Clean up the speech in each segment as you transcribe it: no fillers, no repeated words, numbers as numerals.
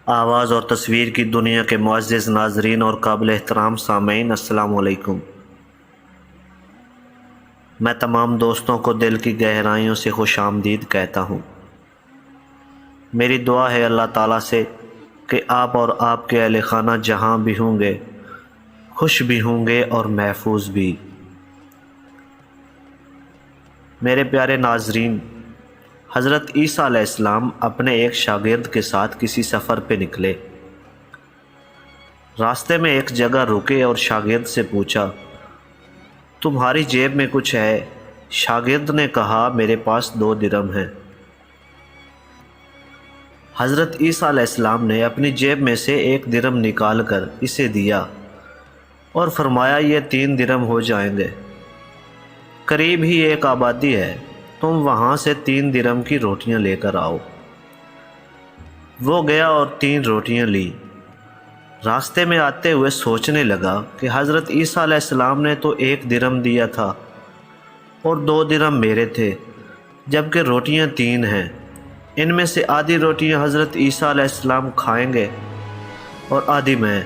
आवाज़ और तस्वीर की दुनिया के मुअज़्ज़िज़ नाज़रीन और काबिल एहतराम सामीन, अस्सलामु अलैकुम। मैं तमाम दोस्तों को दिल की गहराइयों से खुशामदीद कहता हूँ। मेरी दुआ है अल्लाह ताला से कि आप और आपके अहले खाना जहाँ भी होंगे खुश भी होंगे और महफूज भी। मेरे प्यारे नाज़रीन, हज़रत ईसा अलैहिस्सलाम अपने एक शागिर्द के साथ किसी सफ़र पे निकले। रास्ते में एक जगह रुके और शागिर्द से पूछा, तुम्हारी जेब में कुछ है? शागिर्द ने कहा, मेरे पास 2 दिरहम हैं। हज़रत ईसा अलैहिस्सलाम ने अपनी जेब में से 1 दिरहम निकाल कर इसे दिया और फरमाया, ये 3 दिरहम हो जाएंगे। करीब ही एक आबादी है, तुम वहाँ से 3 दिरहम की रोटियाँ लेकर आओ। वो गया और 3 रोटियाँ ली। रास्ते में आते हुए सोचने लगा कि हज़रत ईसा अलैहिस्सलाम ने तो 1 दिरहम दिया था और 2 दिरहम मेरे थे, जबकि रोटियाँ 3 हैं। इनमें से आधी रोटियाँ हज़रत ईसा अलैहिस्सलाम खाएंगे और आधी मैं,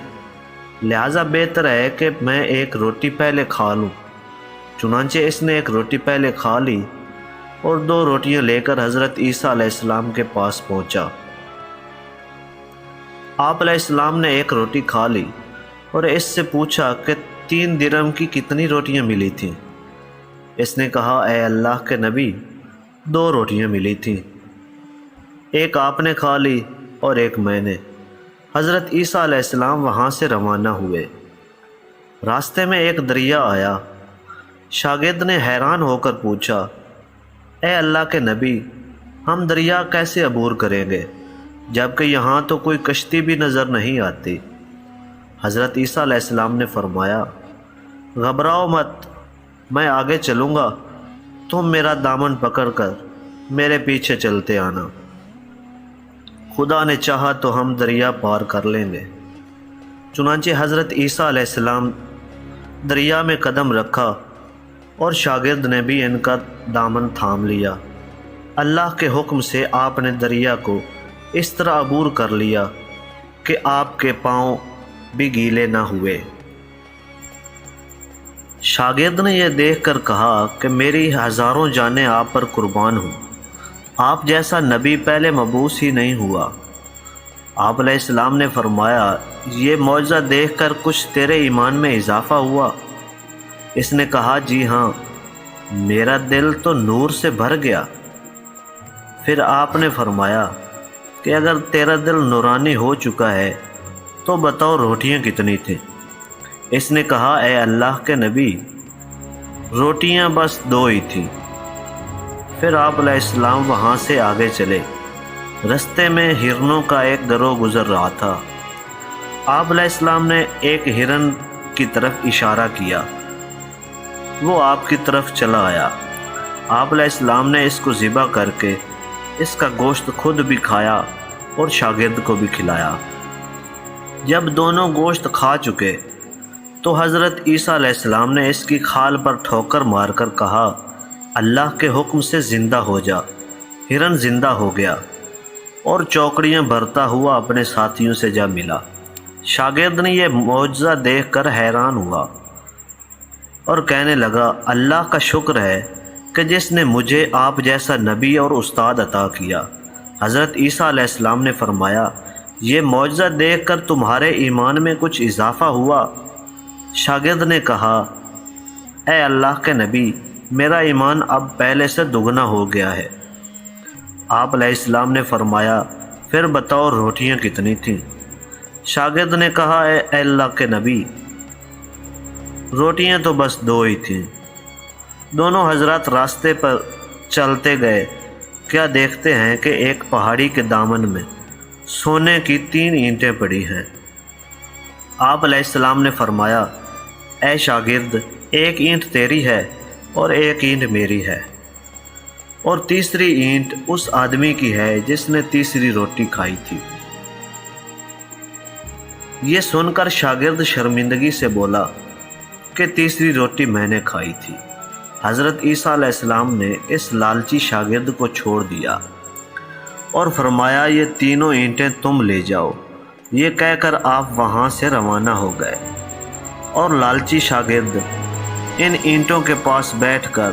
लिहाजा बेहतर है कि मैं 1 रोटी पहले खा लूँ। चुनांचे इसने 1 रोटी पहले खा ली और 2 रोटियां लेकर हज़रत ईसा अलैहिस्सलाम के पास पहुंचा। आप अलैहिस्सलाम ने 1 रोटी खा ली और इससे पूछा कि 3 दिरहम की कितनी रोटियां मिली थीं? इसने कहा, ए अल्लाह के नबी, 2 रोटियां मिली थीं, 1 आपने खा ली और 1 मैंने। हज़रत ईसा अलैहिस्सलाम वहाँ से रवाना हुए। रास्ते में एक दरिया आया। शागिर्द ने हैरान होकर पूछा, ए अल्लाह के नबी, हम दरिया कैसे अबूर करेंगे जबकि यहाँ तो कोई कश्ती भी नज़र नहीं आती? हज़रत ईसा अलैहिस्सलाम ने फरमाया, घबराओ मत, मैं आगे चलूँगा, तुम मेरा दामन पकड़कर मेरे पीछे चलते आना। खुदा ने चाहा तो हम दरिया पार कर लेंगे। चुनांचे हज़रत ईसा अलैहिस्सलाम दरिया में कदम रखा और शागिर्द ने भी इनका दामन थाम लिया। अल्लाह के हुक्म से आपने दरिया को इस तरह अबूर कर लिया कि आपके पाँव भी गीले ना हुए। शागिर्द ने यह देखकर कहा कि मेरी हज़ारों जानें आप पर कुर्बान हूँ, आप जैसा नबी पहले मबूस ही नहीं हुआ। आप अलैहिस्सलाम ने फरमाया, ये मौजज़ा देखकर कुछ तेरे ईमान में इजाफ़ा हुआ? इसने कहा, जी हाँ, मेरा दिल तो नूर से भर गया। फिर आपने फरमाया कि अगर तेरा दिल नूरानी हो चुका है तो बताओ रोटियां कितनी थी? इसने कहा, ए अल्लाह के नबी, रोटियां बस 2 ही थी। फिर आप अलैहिस्सलाम वहाँ से आगे चले। रास्ते में हिरनों का एक गिरोह गुजर रहा था। आप अलैहिस्सलाम ने एक हिरन की तरफ इशारा किया, वो आपकी तरफ चला आया। आप अलैहिस्सलाम ने इसको ज़िबा करके इसका गोश्त खुद भी खाया और शागिर्द को भी खिलाया। जब दोनों गोश्त खा चुके तो हज़रत ईसा अलैहिस्सलाम ने इसकी खाल पर ठोकर मारकर कहा, अल्लाह के हुक्म से ज़िंदा हो जा। हिरन ज़िंदा हो गया और चौकड़ियाँ भरता हुआ अपने साथियों से जा मिला। शागिर्द ने यह मौजज़ा देखकर हैरान हुआ और कहने लगा, अल्लाह का शुक्र है कि जिसने मुझे आप जैसा नबी और उस्ताद अता किया। हज़रत ईसा अलैहिस्सलाम ने फरमाया, ये मौजज़ा देखकर तुम्हारे ईमान में कुछ इजाफ़ा हुआ? शागिर्द ने कहा, ए अल्लाह के नबी, मेरा ईमान अब पहले से दुगना हो गया है। आप अलैहिस्सलाम ने फरमाया, फिर बताओ रोटियां कितनी थीं? शागिर्द ने कहा, ए अल्लाह के नबी, रोटियां तो बस 2 ही थीं। दोनों हजरत रास्ते पर चलते गए। क्या देखते हैं कि एक पहाड़ी के दामन में सोने की 3 ईंटें पड़ी हैं। आप अलैहिस्सलाम ने फरमाया, ए शागिर्द, 1 ईंट तेरी है और 1 ईंट मेरी है और तीसरी ईंट उस आदमी की है जिसने तीसरी रोटी खाई थी। ये सुनकर शागिर्द शर्मिंदगी से बोला कि तीसरी रोटी मैंने खाई थी। हज़रत ईसा अलैहिस्सलाम ने इस लालची शागिर्द को छोड़ दिया और फरमाया, ये तीनों ईंटें तुम ले जाओ। یہ کہہ کر آپ وہاں سے روانہ ہو گئے اور لالچی شاگرد ان اینٹوں کے پاس بیٹھ کر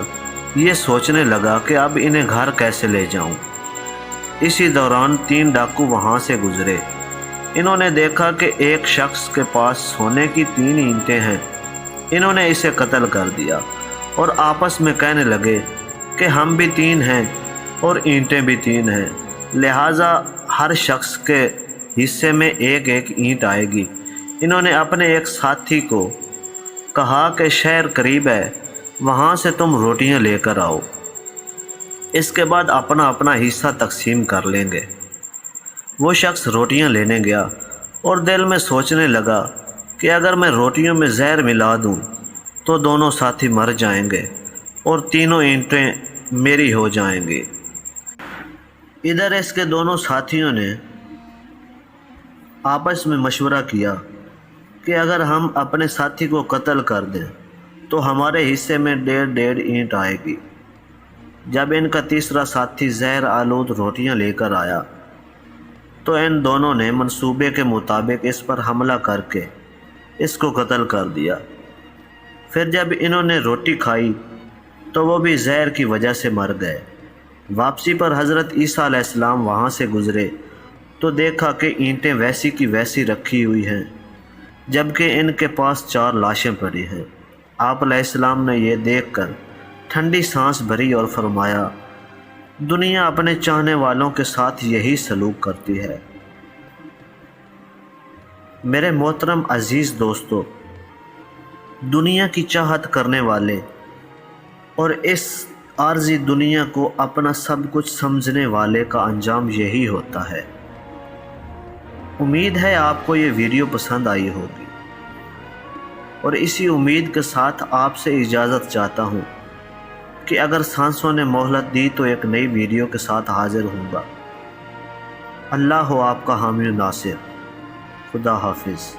یہ سوچنے لگا کہ اب انہیں گھر کیسے لے جاؤں۔ اسی دوران 3 ڈاکو وہاں سے گزرے۔ انہوں نے دیکھا کہ ایک شخص کے پاس سونے کی 3 اینٹیں ہیں۔ انہوں نے اسے قتل کر دیا اور آپس میں کہنے لگے کہ ہم بھی 3 ہیں اور اینٹیں بھی 3 ہیں، لہٰذا ہر شخص کے حصے میں ایک اینٹ آئے گی۔ انہوں نے اپنے ایک ساتھی کو کہا کہ شہر قریب ہے، وہاں سے تم روٹیاں لے کر آؤ، اس کے بعد اپنا اپنا حصہ تقسیم کر لیں گے۔ وہ شخص روٹیاں لینے گیا اور دل میں سوچنے لگا کہ اگر میں روٹیوں میں زہر ملا دوں تو دونوں ساتھی مر جائیں گے اور 3 اینٹیں میری ہو جائیں گی۔ ادھر اس کے دونوں ساتھیوں نے آپس میں مشورہ کیا کہ اگر ہم اپنے ساتھی کو قتل کر دیں تو ہمارے حصے میں 1.5 اینٹ آئے گی۔ جب ان کا تیسرا ساتھی زہر آلود روٹیاں لے کر آیا تو ان دونوں نے منصوبے کے مطابق اس پر حملہ کر کے اس کو قتل کر دیا۔ پھر جب انہوں نے روٹی کھائی تو وہ بھی زہر کی وجہ سے مر گئے۔ واپسی پر حضرت عیسیٰ علیہ السلام وہاں سے گزرے تو دیکھا کہ اینٹیں ویسی کی ویسی رکھی ہوئی ہیں، جبکہ ان کے پاس 4 لاشیں پڑی ہیں۔ آپ علیہ السلام نے یہ دیکھ کر ٹھنڈی سانس بھری اور فرمایا، دنیا اپنے چاہنے والوں کے ساتھ یہی سلوک کرتی ہے۔ میرے محترم عزیز دوستو، دنیا کی چاہت کرنے والے اور اس عارضی دنیا کو اپنا سب کچھ سمجھنے والے کا انجام یہی ہوتا ہے۔ امید ہے آپ کو یہ ویڈیو پسند آئی ہوگی، اور اسی امید کے ساتھ آپ سے اجازت چاہتا ہوں کہ اگر سانسوں نے مہلت دی تو ایک نئی ویڈیو کے ساتھ حاضر ہوں گا۔ اللہ ہو آپ کا حامی و ناصر۔ خدا حافظ۔